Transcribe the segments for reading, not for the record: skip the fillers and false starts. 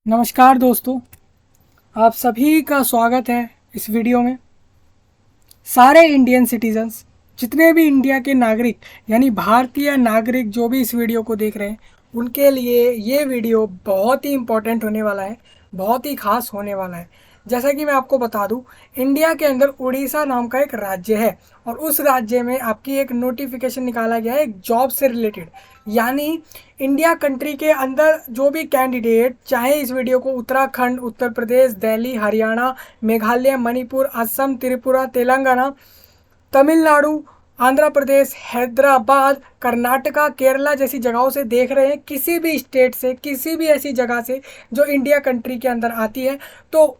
नमस्कार दोस्तों, आप सभी का स्वागत है इस वीडियो में। सारे इंडियन सिटीजन्स, जितने भी इंडिया के नागरिक यानी भारतीय नागरिक जो भी इस वीडियो को देख रहे हैं, उनके लिए ये वीडियो बहुत ही इम्पोर्टेंट होने वाला है, बहुत ही खास होने वाला है। जैसा कि मैं आपको बता दूं, इंडिया के अंदर उड़ीसा नाम का एक राज्य है और उस राज्य में आपकी एक नोटिफिकेशन निकाला गया है एक जॉब से रिलेटेड। यानी इंडिया कंट्री के अंदर जो भी कैंडिडेट चाहे इस वीडियो को उत्तराखंड, उत्तर प्रदेश, दिल्ली, हरियाणा, मेघालय, मणिपुर, असम, त्रिपुरा, तेलंगाना, तमिलनाडु, आंध्र प्रदेश, हैदराबाद, कर्नाटका, केरला जैसी जगहों से देख रहे हैं, किसी भी स्टेट से, किसी भी ऐसी जगह से जो इंडिया कंट्री के अंदर आती है, तो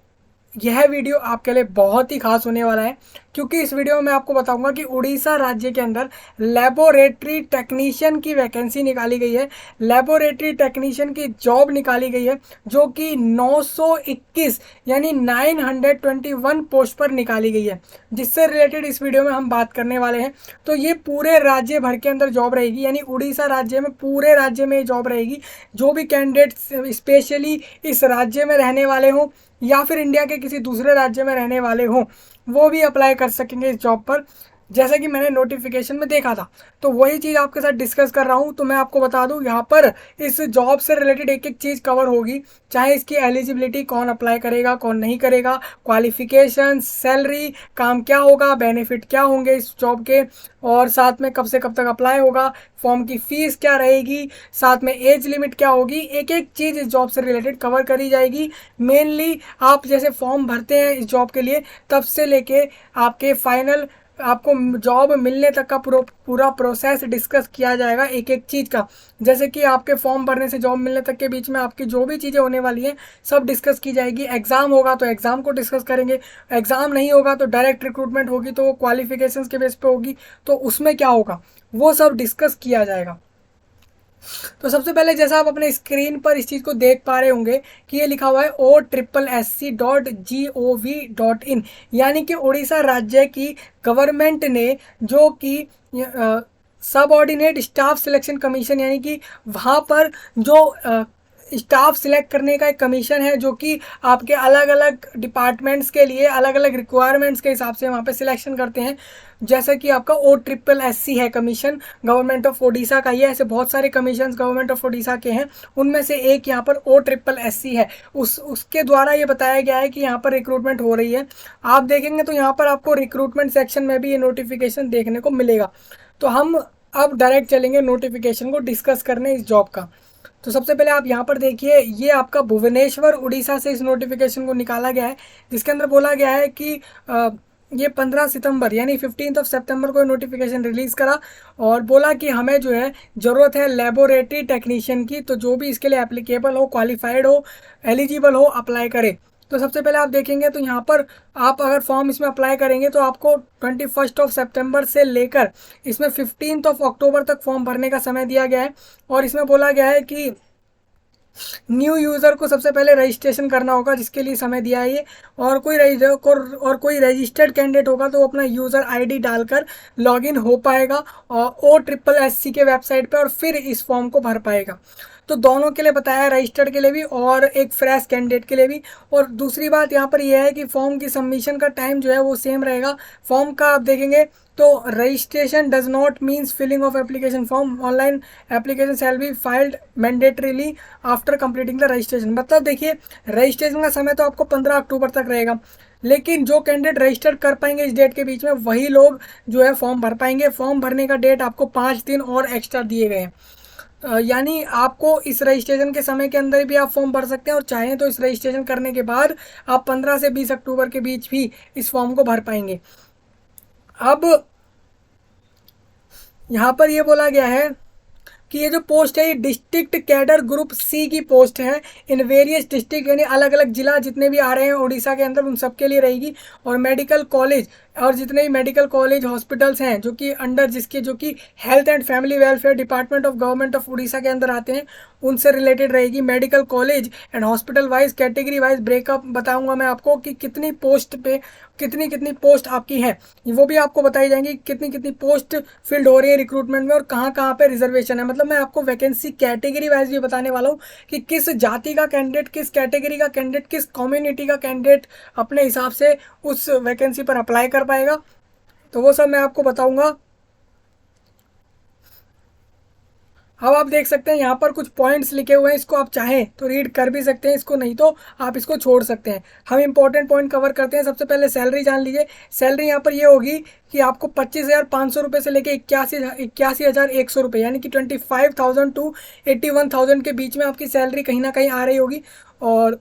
यह वीडियो आपके लिए बहुत ही खास होने वाला है। क्योंकि इस वीडियो में मैं आपको बताऊंगा कि उड़ीसा राज्य के अंदर लेबोरेटरी टेक्नीशियन की वैकेंसी निकाली गई है, लेबोरेटरी टेक्नीशियन की जॉब निकाली गई है, जो कि 921 यानी 921 पोस्ट पर निकाली गई है, जिससे रिलेटेड इस वीडियो में हम बात करने वाले हैं। तो ये पूरे राज्य भर के अंदर जॉब रहेगी, यानी उड़ीसा राज्य में, पूरे राज्य में ये जॉब रहेगी। जो भी कैंडिडेट स्पेशली इस राज्य में रहने वाले हों या फिर इंडिया के किसी दूसरे राज्य में रहने वाले हों, वो भी अप्लाई कर सकेंगे इस जॉब पर। जैसा कि मैंने नोटिफिकेशन में देखा था, तो वही चीज़ आपके साथ डिस्कस कर रहा हूँ। तो मैं आपको बता दूँ, यहाँ पर इस जॉब से रिलेटेड एक एक चीज़ कवर होगी, चाहे इसकी एलिजिबिलिटी, कौन अप्लाई करेगा कौन नहीं करेगा, क्वालिफिकेशन, सैलरी, काम क्या होगा, बेनिफिट क्या होंगे इस जॉब के, और साथ में कब से कब तक अप्लाई होगा, फॉर्म की फ़ीस क्या रहेगी, साथ में एज लिमिट क्या होगी, एक एक चीज़ इस जॉब से रिलेटेड कवर करी जाएगी। मेनली आप जैसे फॉर्म भरते हैं इस जॉब के लिए, तब से लेके आपके फाइनल आपको जॉब मिलने तक का पूरा प्रोसेस डिस्कस किया जाएगा, एक एक चीज़ का। जैसे कि आपके फॉर्म भरने से जॉब मिलने तक के बीच में आपकी जो भी चीज़ें होने वाली हैं, सब डिस्कस की जाएगी। एग्ज़ाम होगा तो एग्ज़ाम को डिस्कस करेंगे, एग्ज़ाम नहीं होगा तो डायरेक्ट रिक्रूटमेंट होगी, तो वो क्वालिफिकेशंस के बेस पे होगी, तो उसमें क्या होगा वो सब डिस्कस किया जाएगा। तो सबसे पहले जैसा आप अपने स्क्रीन पर इस चीज़ को देख पा रहे होंगे कि ये लिखा हुआ है OSSC.gov.in, यानी कि उड़ीसा राज्य की गवर्नमेंट ने, जो कि सब ऑर्डिनेट स्टाफ सिलेक्शन कमीशन, यानी कि वहाँ पर जो स्टाफ सिलेक्ट करने का एक कमीशन है, जो कि आपके अलग अलग डिपार्टमेंट्स के लिए अलग अलग रिक्वायरमेंट्स के हिसाब से वहाँ पे सिलेक्शन करते हैं। जैसा कि आपका OSSC है कमीशन, गवर्नमेंट ऑफ ओडिशा का। ये ऐसे बहुत सारे कमीशन गवर्नमेंट ऑफ ओडिशा के हैं, उनमें से एक यहाँ पर OSSC है। उसके द्वारा ये बताया गया है कि यहाँ पर रिक्रूटमेंट हो रही है। आप देखेंगे तो यहाँ पर आपको रिक्रूटमेंट सेक्शन में भी ये नोटिफिकेशन देखने को मिलेगा। तो हम अब डायरेक्ट चलेंगे नोटिफिकेशन को डिस्कस करने इस जॉब का। तो सबसे पहले आप यहाँ पर देखिए, ये आपका भुवनेश्वर उड़ीसा से इस नोटिफिकेशन को निकाला गया है, जिसके अंदर बोला गया है कि ये 15 सितंबर यानी 15 सितंबर को नोटिफिकेशन रिलीज़ करा और बोला कि हमें जो है ज़रूरत है लेबोरेटरी टेक्नीशियन की, तो जो भी इसके लिए एप्लीकेबल हो, क्वालिफाइड हो, एलिजिबल हो, अप्लाई करे। तो सबसे पहले आप देखेंगे तो यहाँ पर आप अगर फॉर्म इसमें अप्लाई करेंगे तो आपको 21 सितंबर से लेकर इसमें 15 अक्टूबर तक फॉर्म भरने का समय दिया गया है। और इसमें बोला गया है कि न्यू यूज़र को सबसे पहले रजिस्ट्रेशन करना होगा, जिसके लिए समय दिया है ये। और कोई रजिस्टर्ड कैंडिडेट होगा तो वो अपना यूज़र आईडी डालकर लॉगिन हो पाएगा और OSSC के वेबसाइट पे, और फिर इस फॉर्म को भर पाएगा। तो दोनों के लिए बताया, रजिस्टर्ड के लिए भी और एक फ्रेश कैंडिडेट के लिए भी। और दूसरी बात यहाँ पर यह है कि फॉर्म की सबमिशन का टाइम जो है वो सेम रहेगा। फॉर्म का आप देखेंगे तो registration does not means filling of application form, online application shall be filed mandatorily after completing the registration. मतलब देखिए, रजिस्ट्रेशन का समय तो आपको 15 अक्टूबर तक रहेगा, लेकिन जो कैंडिडेट रजिस्टर कर पाएंगे इस डेट के बीच में, वही लोग जो है फॉर्म भर पाएंगे। फॉर्म भरने का डेट आपको 5 दिन और एक्स्ट्रा दिए गए हैं। यानी आपको इस रजिस्ट्रेशन के समय के अंदर भी आप फॉर्म भर सकते हैं, और चाहें तो इस रजिस्ट्रेशन करने के बाद आप 15 से 20 अक्टूबर के बीच भी इस फॉर्म को भर पाएंगे। अब यहाँ पर ये बोला गया है कि ये जो पोस्ट है ये डिस्ट्रिक्ट कैडर ग्रुप C की पोस्ट है इन वेरियस डिस्ट्रिक्ट, यानी अलग अलग जिला जितने भी आ रहे हैं उड़ीसा के अंदर, उन सब के लिए रहेगी। और मेडिकल कॉलेज और जितने भी मेडिकल कॉलेज हॉस्पिटल्स हैं जो कि अंडर जिसके जो कि health and family welfare department of government of Orissa के अंदर आते हैं, उनसे रिलेटेड रहेगी। Medical college and hospital wise category wise breakup बताऊंगा मैं आपको कि कितनी पोस्ट पे कितनी कितनी पोस्ट आपकी है, वो भी आपको बताई जाएंगी। कितनी कितनी पोस्ट फिल्ड हो रही है रिक्रूटमेंट में और कहाँ कहाँ पे रिजर्वेशन है। मतलब मैं आपको वैकेंसी कैटेगरी वाइज भी बताने वाला हूँ कि किस जाति का कैंडिडेट, किस कैटेगरी का कैंडिडेट, किस कम्युनिटी का कैंडिडेट अपने हिसाब से उस वैकेंसी पर अप्लाई कर पाएगा। तो वो सब मैं आपको बताऊंगा। अब आप देख सकते हैं यहाँ पर कुछ पॉइंट्स लिखे हुए हैं, इसको आप चाहें तो रीड कर भी सकते हैं, इसको नहीं तो आप इसको छोड़ सकते हैं। हम इंपॉर्टेंट पॉइंट कवर करते हैं। सबसे पहले सैलरी जान लीजिए। सैलरी यहाँ पर ये होगी कि आपको 25,500 रुपये से लेकर 81,100 रुपये यानी कि 25,000 टू 81,000 के बीच में आपकी सैलरी कहीं ना कहीं आ रही होगी। और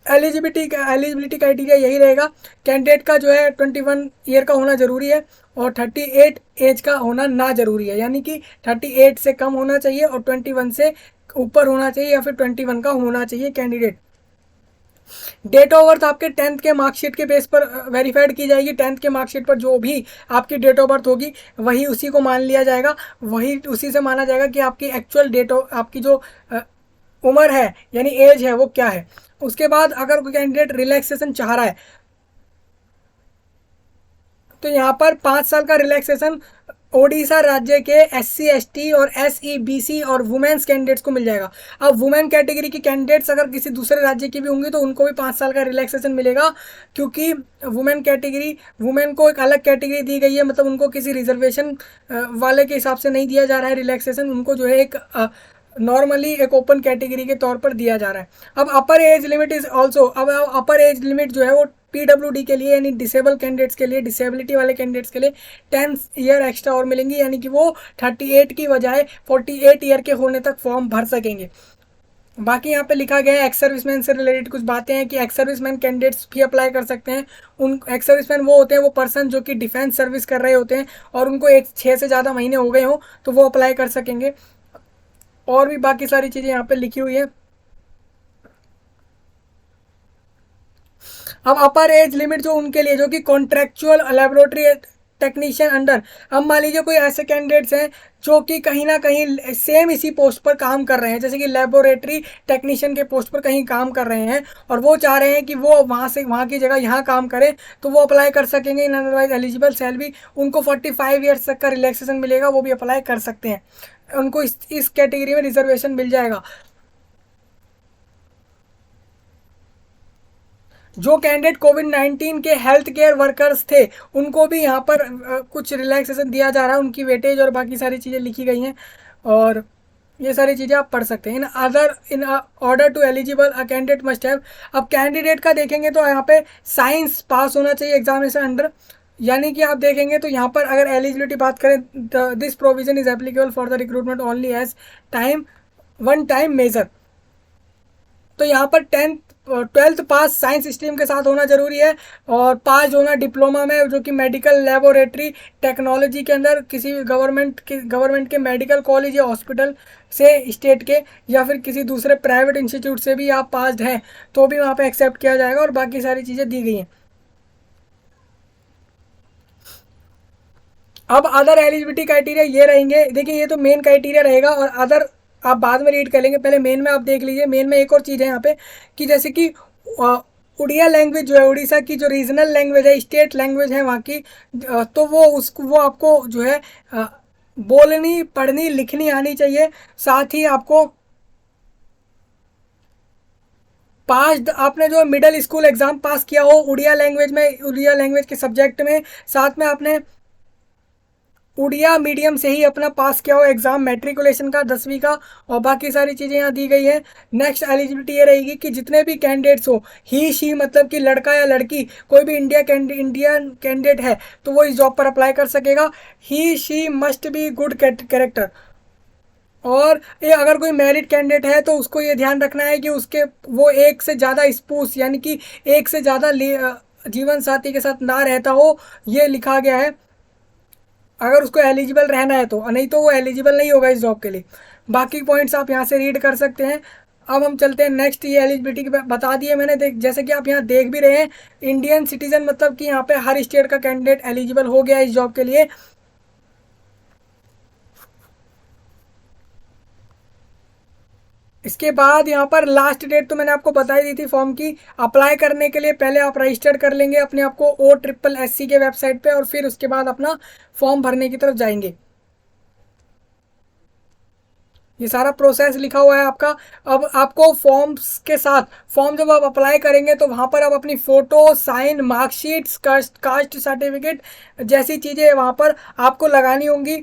एलिजिबिलिटी क्राइटेरिया यही रहेगा। कैंडिडेट का जो है 21 ईयर का होना ज़रूरी है और 38 एज का होना ना ज़रूरी है, यानी कि 38 से कम होना चाहिए और 21 से ऊपर होना चाहिए या फिर 21 का होना चाहिए कैंडिडेट। डेट ऑफ बर्थ आपके 10th के मार्कशीट के बेस पर वेरीफाइड की जाएगी। 10th के मार्कशीट पर जो भी आपकी डेट ऑफ बर्थ होगी वही उसी को मान लिया जाएगा, वही उसी से माना जाएगा कि आपकी एक्चुअल डेट ऑफ आपकी जो उम्र है यानी एज है वो क्या है। उसके बाद अगर कोई कैंडिडेट रिलैक्सेशन चाह रहा है तो यहाँ पर 5 साल का रिलैक्सेशन ओडिशा राज्य के SC ST और SEBC और वुमेन्स कैंडिडेट्स को मिल जाएगा। अब वुमेन कैटेगरी की कैंडिडेट्स अगर किसी दूसरे राज्य की भी होंगी तो उनको भी 5 साल का रिलैक्सेशन मिलेगा, क्योंकि वुमेन को एक अलग कैटेगरी दी गई है। मतलब उनको किसी रिजर्वेशन वाले के हिसाब से नहीं दिया जा रहा है रिलैक्सेशन, उनको जो है एक नॉर्मली एक ओपन कैटेगरी के तौर पर दिया जा रहा है। अब अपर एज लिमिट इज ऑल्सो, अब अपर एज लिमिट जो है वो PWD के लिए यानी डिसेबल कैंडिडेट्स के लिए, डिसेबिलिटी वाले कैंडिडेट्स के लिए 10 ईयर एक्स्ट्रा और मिलेंगी, यानी कि वो 38 की बजाय 48 ईयर के होने तक फॉर्म भर सकेंगे। बाकी यहाँ पे लिखा गया है एक्स सर्विसमैन से रिलेटेड कुछ बातें हैं कि एक्स सर्विसमैन कैंडिडेट्स भी अप्लाई कर सकते हैं। उन एक्स सर्विसमैन वो होते हैं, वो पर्सन जो कि डिफेंस सर्विस कर रहे होते हैं और उनको 6 से ज़्यादा महीने हो गए हों तो वो अप्लाई कर सकेंगे। और भी बाकी सारी चीज़ें यहाँ पे लिखी हुई है। अब अपर एज लिमिट जो उनके लिए जो कि कॉन्ट्रेक्चुअल लेबोरेटरी टेक्नीशियन अंडर, अब मान लीजिए कोई ऐसे कैंडिडेट्स हैं जो कि कहीं ना कहीं सेम इसी पोस्ट पर काम कर रहे हैं, जैसे कि लेबोरेटरी टेक्नीशियन के पोस्ट पर कहीं काम कर रहे हैं और वो चाह रहे हैं कि वो वहाँ की जगह यहाँ काम करें, तो वो अप्लाई कर सकेंगे इन अदरवाइज एलिजिबल सैलरी। उनको 45 ईयर्स तक का रिलैक्सेशन मिलेगा, वो भी अप्लाई कर सकते हैं। उनको इस कैटेगरी में रिजर्वेशन मिल जाएगा। जो कैंडिडेट कोविड-19 के हेल्थ केयर वर्कर्स थे उनको भी यहाँ पर कुछ रिलैक्सेशन दिया जा रहा है, उनकी वेटेज और बाकी सारी चीज़ें लिखी गई हैं और ये सारी चीज़ें आप पढ़ सकते हैं। In order to eligible a candidate must have, अब कैंडिडेट का देखेंगे तो यहाँ पे साइंस पास होना चाहिए एग्जामिनेशन अंडर, यानी कि आप देखेंगे तो यहाँ पर अगर एलिजिबिलिटी बात करें, this provision is applicable for the recruitment only as one time measure. तो यहाँ पर 12th पास साइंस स्ट्रीम के साथ होना जरूरी है और पास होना डिप्लोमा में जो कि मेडिकल लेबोरेटरी टेक्नोलॉजी के अंदर किसी गवर्नमेंट के मेडिकल कॉलेज या हॉस्पिटल से स्टेट के या फिर किसी दूसरे प्राइवेट इंस्टीट्यूट से भी आप पास्ड हैं तो भी वहाँ पे एक्सेप्ट किया जाएगा और बाकी सारी चीज़ें दी गई हैं। अब अदर एलिजिबिलिटी क्राइटेरिया ये रहेंगे, देखिए ये तो मेन क्राइटेरिया रहेगा और अदर आप बाद में रीड कर लेंगे, पहले मेन में आप देख लीजिए। मेन में एक और चीज़ है यहाँ पे कि जैसे कि उड़िया लैंग्वेज जो है उड़ीसा की जो रीजनल लैंग्वेज है, स्टेट लैंग्वेज है वहाँ की, तो वो आपको जो है बोलनी पढ़नी लिखनी आनी चाहिए। साथ ही आपको पास आपने जो मिडिल स्कूल एग्ज़ाम पास किया हो उड़िया लैंग्वेज में, उड़िया लैंग्वेज के सब्जेक्ट में, साथ में आपने उड़िया मीडियम से ही अपना पास किया हो एग्ज़ाम मैट्रिकुलेशन का 10वीं का, और बाकी सारी चीज़ें यहाँ दी गई हैं। नेक्स्ट एलिजिबिलिटी ये रहेगी कि जितने भी कैंडिडेट्स हो, ही शी मतलब कि लड़का या लड़की कोई भी इंडियन कैंडिडेट है तो वो इस जॉब पर अप्लाई कर सकेगा। He she must be good character, और ये अगर कोई मैरिड कैंडिडेट है तो उसको ये ध्यान रखना है कि उसके वो एक से ज़्यादा स्पूस यानी कि एक से ज़्यादा जीवन साथी के साथ ना रहता हो, ये लिखा गया है अगर उसको एलिजिबल रहना है तो, नहीं तो वो एलिजिबल नहीं होगा इस जॉब के लिए। बाकी पॉइंट्स आप यहाँ से रीड कर सकते हैं। अब हम चलते हैं नेक्स्ट, ये एलिजिबिलिटी की बता दिए मैंने। देख जैसे कि आप यहाँ देख भी रहे हैं, इंडियन सिटीजन मतलब कि यहाँ पे हर स्टेट का कैंडिडेट एलिजिबल हो गया इस जॉब के लिए। इसके बाद यहाँ पर लास्ट डेट तो मैंने आपको बता ही दी थी फॉर्म की। अप्लाई करने के लिए पहले आप रजिस्टर्ड कर लेंगे अपने आप को OSSC के वेबसाइट पे, और फिर उसके बाद अपना फॉर्म भरने की तरफ जाएंगे। ये सारा प्रोसेस लिखा हुआ है आपका। अब आपको फॉर्म्स के साथ, फॉर्म जब आप अप्लाई करेंगे तो वहाँ पर आप अपनी photo, sign, marksheets, caste certificate जैसी चीज़ें वहाँ पर आपको लगानी होंगी,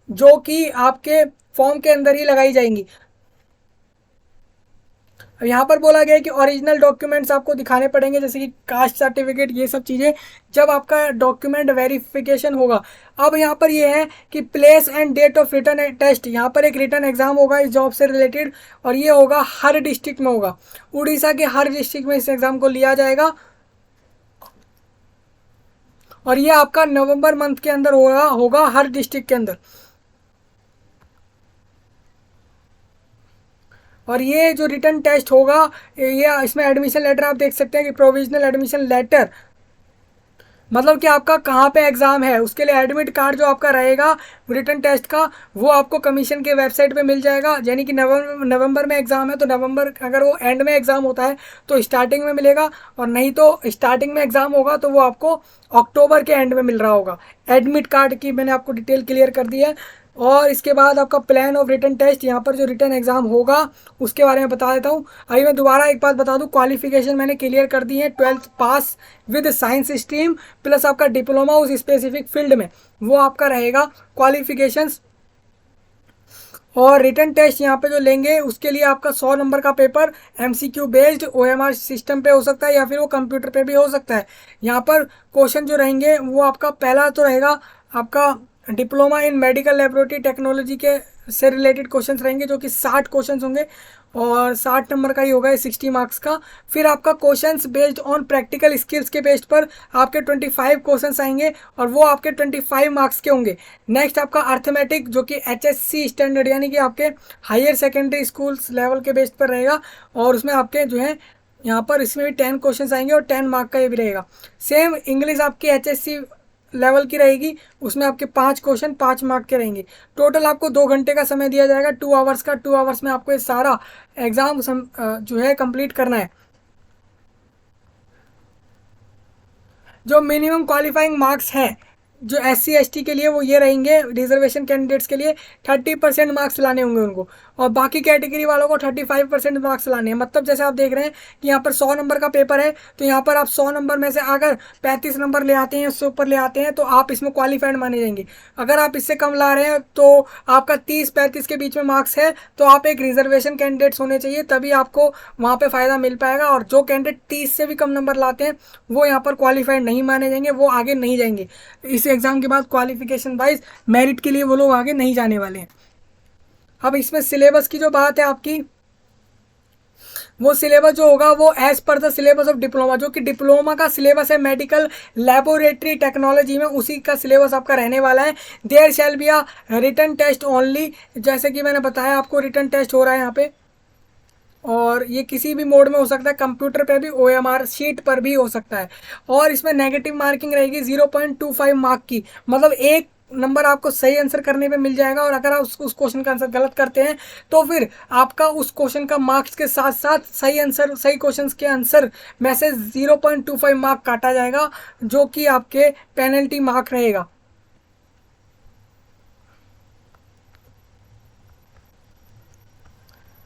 जो कि आपके फॉर्म के अंदर ही लगाई जाएंगी। अब यहाँ पर बोला गया है कि ओरिजिनल डॉक्यूमेंट्स आपको दिखाने पड़ेंगे, जैसे कि कास्ट सर्टिफिकेट, ये सब चीज़ें जब आपका डॉक्यूमेंट वेरिफिकेशन होगा। अब यहाँ पर ये है कि place and date of written test, यहाँ पर एक रिटर्न एग्जाम होगा इस जॉब से रिलेटेड, और ये होगा हर डिस्ट्रिक्ट में होगा। उड़ीसा के हर डिस्ट्रिक्ट में इस एग्ज़ाम को लिया जाएगा, और ये आपका नवंबर मंथ के अंदर होगा हर डिस्ट्रिक्ट के अंदर। और ये जो रिटर्न टेस्ट होगा, ये इसमें एडमिशन लेटर आप देख सकते हैं कि प्रोविजनल एडमिशन लेटर, मतलब कि आपका कहाँ पे एग्ज़ाम है उसके लिए एडमिट कार्ड जो आपका रहेगा रिटर्न टेस्ट का, वो आपको कमीशन के वेबसाइट पे मिल जाएगा। यानी कि नवंबर में एग्ज़ाम है तो नवंबर, अगर वो एंड में एग्ज़ाम होता है तो स्टार्टिंग में मिलेगा, और नहीं तो स्टार्टिंग में एग्ज़ाम होगा तो वो आपको अक्टूबर के एंड में मिल रहा होगा। एडमिट कार्ड की मैंने आपको डिटेल क्लियर कर दी है। और इसके बाद आपका प्लान ऑफ रिटर्न टेस्ट, यहाँ पर जो रिटर्न एग्जाम होगा उसके बारे में बता देता हूँ। अभी मैं दोबारा एक बात बता दूँ, क्वालिफिकेशन मैंने क्लियर कर दी है, 12th pass with science stream plus आपका डिप्लोमा उस स्पेसिफिक फील्ड में, वो आपका रहेगा क्वालिफिकेशंस। और रिटर्न टेस्ट यहाँ पे जो लेंगे उसके लिए आपका 100 नंबर का paper MCQ based OMR system पे हो सकता है, या फिर वो कंप्यूटर पे भी हो सकता है। यहाँ पर क्वेश्चन जो रहेंगे वो आपका पहला तो रहेगा आपका diploma in medical laboratory technology के से रिलेटेड क्वेश्चंस रहेंगे, जो कि 60 क्वेश्चंस होंगे, और 60 नंबर का ही होगा, 60 मार्क्स का। फिर आपका questions based on practical skills के बेस्ड पर आपके 25 क्वेश्चंस आएंगे, और वो आपके 25 मार्क्स के होंगे। नेक्स्ट आपका अर्थमेटिक, जो कि HSC स्टैंडर्ड यानी कि आपके हायर सेकेंडरी स्कूल्स लेवल के बेस्ड पर रहेगा, और उसमें आपके जो है यहाँ पर इसमें भी 10 क्वेश्चंस आएंगे, और 10 मार्क का ये भी रहेगा। सेम इंग्लिश आपकी HSC लेवल की रहेगी, उसमें आपके 5 क्वेश्चन 5 मार्क के रहेंगे। टोटल आपको 2 घंटे का समय दिया जाएगा, 2 आवर्स का। 2 आवर्स में आपको ये सारा एग्ज़ाम जो है कंप्लीट करना है। जो मिनिमम क्वालिफाइंग मार्क्स हैं जो SC ST के लिए, वो ये रहेंगे, रिजर्वेशन कैंडिडेट्स के लिए 30% मार्क्स लाने होंगे उनको, और बाकी कैटेगरी वालों को 35% मार्क्स लाने हैं। मतलब जैसे आप देख रहे हैं कि यहाँ पर 100 नंबर का पेपर है, तो यहाँ पर आप 100 नंबर में से अगर 35 नंबर ले आते हैं, उससे ऊपर ले आते हैं, तो आप इसमें क्वालिफाइड माने जाएंगे। अगर आप इससे कम ला रहे हैं तो आपका 30-35 के बीच में मार्क्स है, तो आप एक रिजर्वेशन कैंडिडेट्स होने चाहिए, तभी आपको वहाँ पर फ़ायदा मिल पाएगा। और जो कैंडिडेट 30 से भी कम नंबर लाते हैं वो यहाँ पर क्वालिफाइड नहीं माने जाएंगे, वो आगे नहीं जाएंगे। इस एग्ज़ाम के बाद क्वालिफिकेशन वाइज मेरिट के लिए वो लोग आगे नहीं जाने वाले हैं। अब इसमें सिलेबस की जो बात है आपकी, वो सिलेबस जो होगा वो as per the syllabus of diploma, जो कि डिप्लोमा का सिलेबस है मेडिकल लेबोरेटरी टेक्नोलॉजी में, उसी का सिलेबस आपका रहने वाला है। There shall be a written test only, जैसे कि मैंने बताया आपको रिटन टेस्ट हो रहा है यहाँ पे, और ये किसी भी मोड में हो सकता है, कंप्यूटर पे भी, OMR शीट पर भी हो सकता है। और इसमें नेगेटिव मार्किंग रहेगी 0.25 मार्क की, मतलब एक नंबर आपको सही आंसर करने पे मिल जाएगा, और अगर आप उस क्वेश्चन का आंसर गलत करते हैं तो फिर आपका उस क्वेश्चन का मार्क्स के साथ साथ सही क्वेश्चन के आंसर में से 0.25 मार्क काटा जाएगा, जो कि आपके पेनल्टी मार्क रहेगा।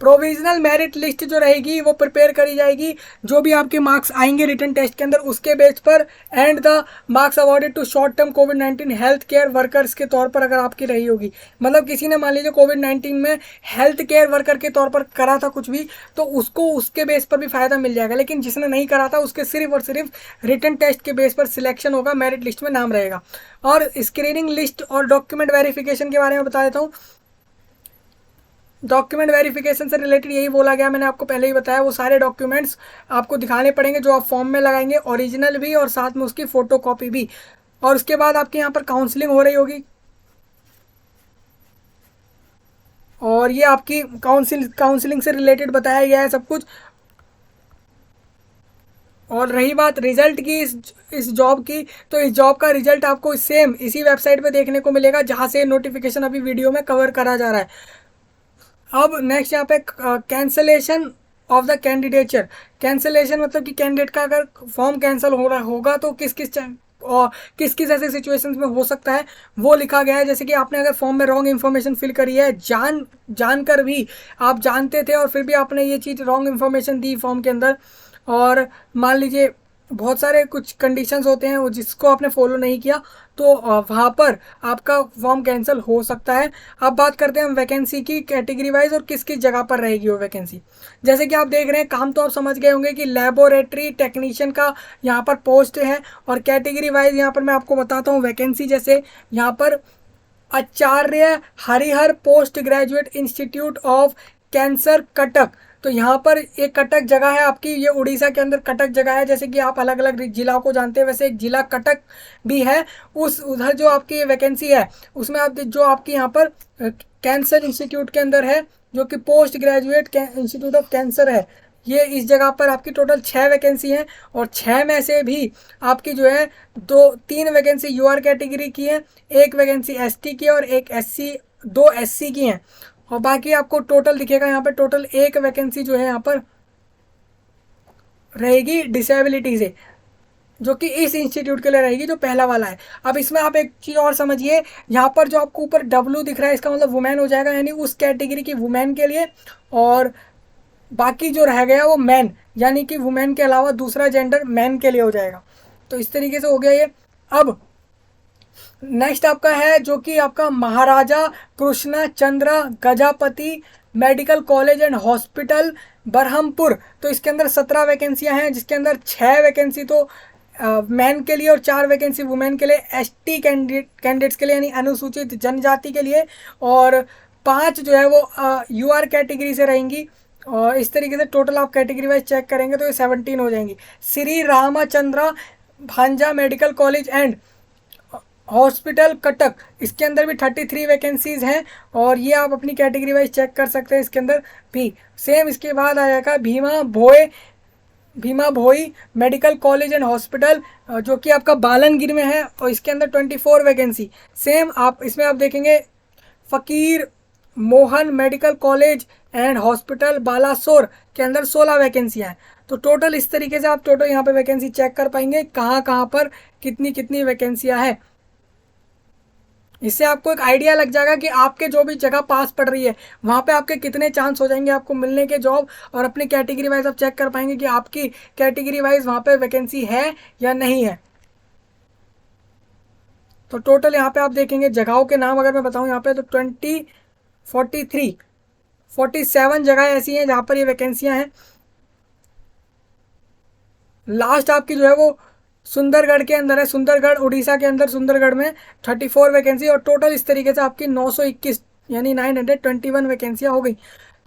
प्रोविजनल मेरिट लिस्ट जो रहेगी वो प्रिपेयर करी जाएगी, जो भी आपके मार्क्स आएंगे रिटन टेस्ट के अंदर उसके बेस पर, and the marks awarded to short term कोविड-19 हेल्थ केयर वर्कर्स के तौर पर अगर आपकी रही होगी, मतलब किसी ने मान लीजिए कोविड-19 में हेल्थ केयर वर्कर के तौर पर करा था कुछ भी, तो उसको उसके बेस पर भी फ़ायदा मिल जाएगा। लेकिन जिसने नहीं करा था उसके सिर्फ और सिर्फ रिटन टेस्ट के बेस पर सिलेक्शन होगा, मेरिट लिस्ट में नाम रहेगा। और स्क्रीनिंग लिस्ट और डॉक्यूमेंट वेरिफिकेशन के बारे में बता देता हूँ। डॉक्यूमेंट वेरिफिकेशन से रिलेटेड यही बोला गया, मैंने आपको पहले ही बताया, वो सारे डॉक्यूमेंट्स आपको दिखाने पड़ेंगे जो आप फॉर्म में लगाएंगे, ओरिजिनल भी और साथ में उसकी फ़ोटो कॉपी भी। और उसके बाद आपके यहाँ पर काउंसलिंग हो रही होगी। और ये आपकी काउंसलिंग से रिलेटेड बताया गया है सब कुछ। और रही बात रिजल्ट की इस जॉब की, तो इस जॉब का रिजल्ट आपको सेम इसी वेबसाइट पे देखने को मिलेगा जहाँ से नोटिफिकेशन अभी वीडियो में कवर करा जा रहा है। अब नेक्स्ट यहाँ पे cancellation of the candidature. Cancellation मतलब कि कैंडिडेट का अगर फॉर्म कैंसिल हो रहा होगा तो और किस किस ऐसे सिचुएशंस में हो सकता है वो लिखा गया है। जैसे कि आपने अगर फॉर्म में रॉन्ग इन्फॉर्मेशन फिल करी है, जानकर भी आप जानते थे और फिर भी आपने ये चीज़ रॉन्ग इन्फॉर्मेशन दी फॉर्म के अंदर, और मान लीजिए बहुत सारे कुछ कंडीशंस होते हैं वो जिसको आपने फॉलो नहीं किया, तो वहाँ पर आपका फॉर्म कैंसिल हो सकता है। अब बात करते हैं हम वैकेंसी की कैटेगरी वाइज और किस किस जगह पर रहेगी वो वैकेंसी। जैसे कि आप देख रहे हैं काम तो आप समझ गए होंगे कि लेबोरेटरी टेक्नीशियन का यहाँ पर पोस्ट है। और कैटेगरी वाइज यहाँ पर मैं आपको बताता हूँ वैकेंसी। जैसे यहाँ पर Acharya Harihar post graduate institute of cancer Cuttack, तो यहाँ पर एक कटक जगह है आपकी, ये उड़ीसा के अंदर कटक जगह है। जैसे कि आप अलग अलग जिला को जानते हैं वैसे एक जिला कटक भी है। उस उधर जो आपकी वैकेंसी है उसमें आप जो आपकी यहाँ पर कैंसर इंस्टीट्यूट के अंदर है जो कि post graduate institute of cancer है, ये इस जगह पर आपकी टोटल 6 वैकेंसी हैं। और 6 में से भी आपकी जो है 3 वैकेंसी यूआर कैटेगरी की है, एक वैकेंसी एसटी की है और एक एससी, 2 एससी की हैं। और बाकी आपको टोटल दिखेगा यहाँ पर टोटल एक वैकेंसी जो है यहाँ पर रहेगी डिसेबिलिटी से, जो कि इस इंस्टीट्यूट के लिए रहेगी जो पहला वाला है। अब इसमें आप एक चीज़ और समझिए, यहाँ पर जो आपको ऊपर डब्लू दिख रहा है इसका मतलब वुमेन हो जाएगा, यानी उस कैटेगरी की वुमेन के लिए। और बाकी जो रह गया वो मैन, यानी कि वुमेन के अलावा दूसरा जेंडर मैन के लिए हो जाएगा। तो इस तरीके से हो गया ये। अब नेक्स्ट आपका है जो कि आपका Maharaja Krishna Chandra Gajapati medical college and hospital Berhampur. तो इसके अंदर 17 वैकेंसियां हैं जिसके अंदर 6 वैकेंसी तो मैन के लिए और 4 वैकेंसी वुमेन के लिए, एसटी कैंडिडेट्स के लिए यानी अनुसूचित जनजाति के लिए, और 5 जो है वो यूआर कैटेगरी से रहेंगी। और इस तरीके से टोटल आप कैटेगरी वाइज चेक करेंगे तो ये 17 हो जाएंगी। श्री रामचंद्र भांजा medical college and hospital Cuttack, इसके अंदर भी 33 वैकेंसीज हैं और ये आप अपनी कैटेगरी वाइज चेक कर सकते हैं इसके अंदर भी। सेम इसके बाद आ जाएगा भीमा भोई मेडिकल कॉलेज एंड हॉस्पिटल जो कि आपका बालनगिर में है और इसके अंदर 24 वैकेंसी। सेम आप इसमें आप देखेंगे फकीर Mohan medical college and hospital Balasore के अंदर 16 वैकेंसियाँ हैं। तो टोटल इस तरीके से आप टोटल यहाँ पे वैकेंसी चेक कर पाएंगे कहाँ कहाँ पर कितनी कितनी वैकेंसियाँ हैं। इससे आपको एक आइडिया लग जाएगा कि आपके जो भी जगह पास पड़ रही है वहाँ पे आपके कितने चांस हो जाएंगे आपको मिलने के जॉब, और अपनी कैटेगरी वाइज आप चेक कर पाएंगे कि आपकी कैटेगरी वाइज वहाँ पे वैकेंसी है या नहीं है। तो टोटल यहाँ पे आप देखेंगे जगहों के नाम अगर मैं बताऊँ यहाँ पे तो 47 जगह ऐसी हैं जहाँ पर ये वैकेंसियाँ हैं। लास्ट आपकी जो है वो सुंदरगढ़ के अंदर है, सुंदरगढ़ उड़ीसा के अंदर सुंदरगढ़ में 34 वैकेंसी, और टोटल इस तरीके से आपकी 921 यानी 921 वैकेंसियाँ हो गई।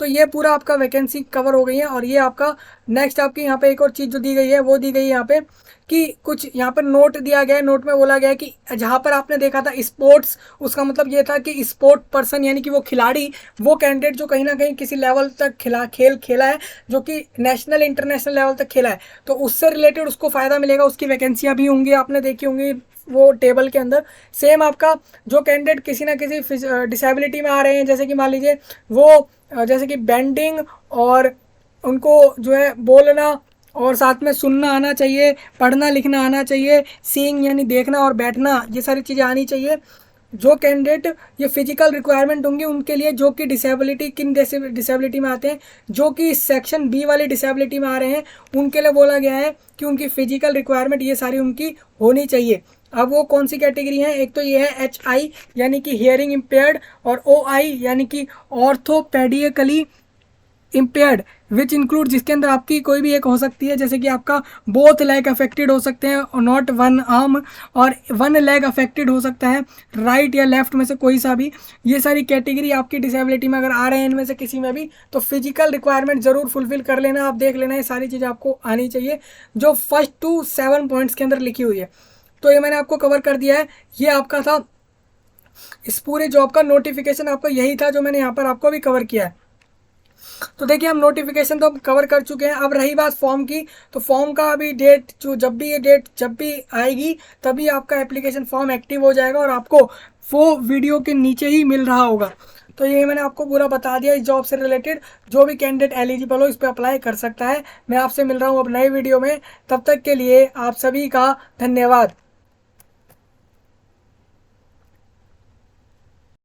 तो ये पूरा आपका वैकेंसी कवर हो गई है। और ये आपका नेक्स्ट आपकी यहाँ पे एक और चीज़ जो दी गई है वो दी गई है यहाँ पे कि कुछ यहाँ पर नोट दिया गया है। नोट में बोला गया है कि जहाँ पर आपने देखा था स्पोर्ट्स, उसका मतलब ये था कि स्पोर्ट पर्सन यानी कि वो खिलाड़ी, वो कैंडिडेट जो कहीं ना कहीं किसी लेवल तक खेला है, जो कि नेशनल इंटरनेशनल लेवल तक खेला है, तो उससे रिलेटेड उसको फ़ायदा मिलेगा, उसकी वैकेंसियाँ भी होंगी, आपने देखी होंगी वो टेबल के अंदर। सेम आपका जो कैंडिडेट किसी ना किसी डिसेबिलिटी में आ रहे हैं, जैसे कि मान लीजिए वो जैसे कि बेंडिंग और उनको जो है बोलना और साथ में सुनना आना चाहिए, पढ़ना लिखना आना चाहिए, सीइंग यानी देखना और बैठना, ये सारी चीज़ें आनी चाहिए। जो कैंडिडेट ये फिजिकल रिक्वायरमेंट होंगी उनके लिए, जो कि डिसेबिलिटी किन डिसेबिलिटी में आते हैं, जो कि सेक्शन बी वाली डिसेबिलिटी में आ रहे हैं, उनके लिए बोला गया है कि उनकी फिजिकल रिक्वायरमेंट ये सारी उनकी होनी चाहिए। अब वो कौन सी कैटेगरी है, एक तो ये है HI यानी कि हियरिंग इम्पेयर्ड, और OI यानी कि ऑर्थोपेडिकली इम्पेयर्ड, विच इंक्लूड जिसके अंदर आपकी कोई भी एक हो सकती है, जैसे कि आपका बोथ लेग अफेक्टेड हो सकते हैं और नॉट वन आर्म, और वन लेग अफेक्टेड हो सकता है, राइट या लेफ्ट में से कोई सा भी। ये सारी कैटेगरी आपकी डिसेबिलिटी में अगर आ रहे हैं इनमें से किसी में भी, तो फिजिकल रिक्वायरमेंट ज़रूर फुलफिल कर लेना, आप देख लेना, ये सारी चीज़ें आपको आनी चाहिए जो फर्स्ट टू 7 पॉइंट्स के अंदर लिखी हुई है। तो ये मैंने आपको कवर कर दिया है। ये आपका था इस पूरे जॉब का नोटिफिकेशन आपका यही था जो मैंने यहाँ पर आपको अभी कवर किया है। तो देखिए हम नोटिफिकेशन तो हम कवर कर चुके हैं। अब रही बात फॉर्म की, तो फॉर्म का अभी डेट जो जब भी ये डेट जब भी आएगी तभी आपका एप्लीकेशन फॉर्म एक्टिव हो जाएगा और आपको वो वीडियो के नीचे ही मिल रहा होगा। तो ये मैंने आपको पूरा बता दिया इस जॉब से रिलेटेड। जो भी कैंडिडेट एलिजिबल हो इस पर अप्लाई कर सकता है। मैं आपसे मिल रहा हूँ अब नए वीडियो में, तब तक के लिए आप सभी का धन्यवाद।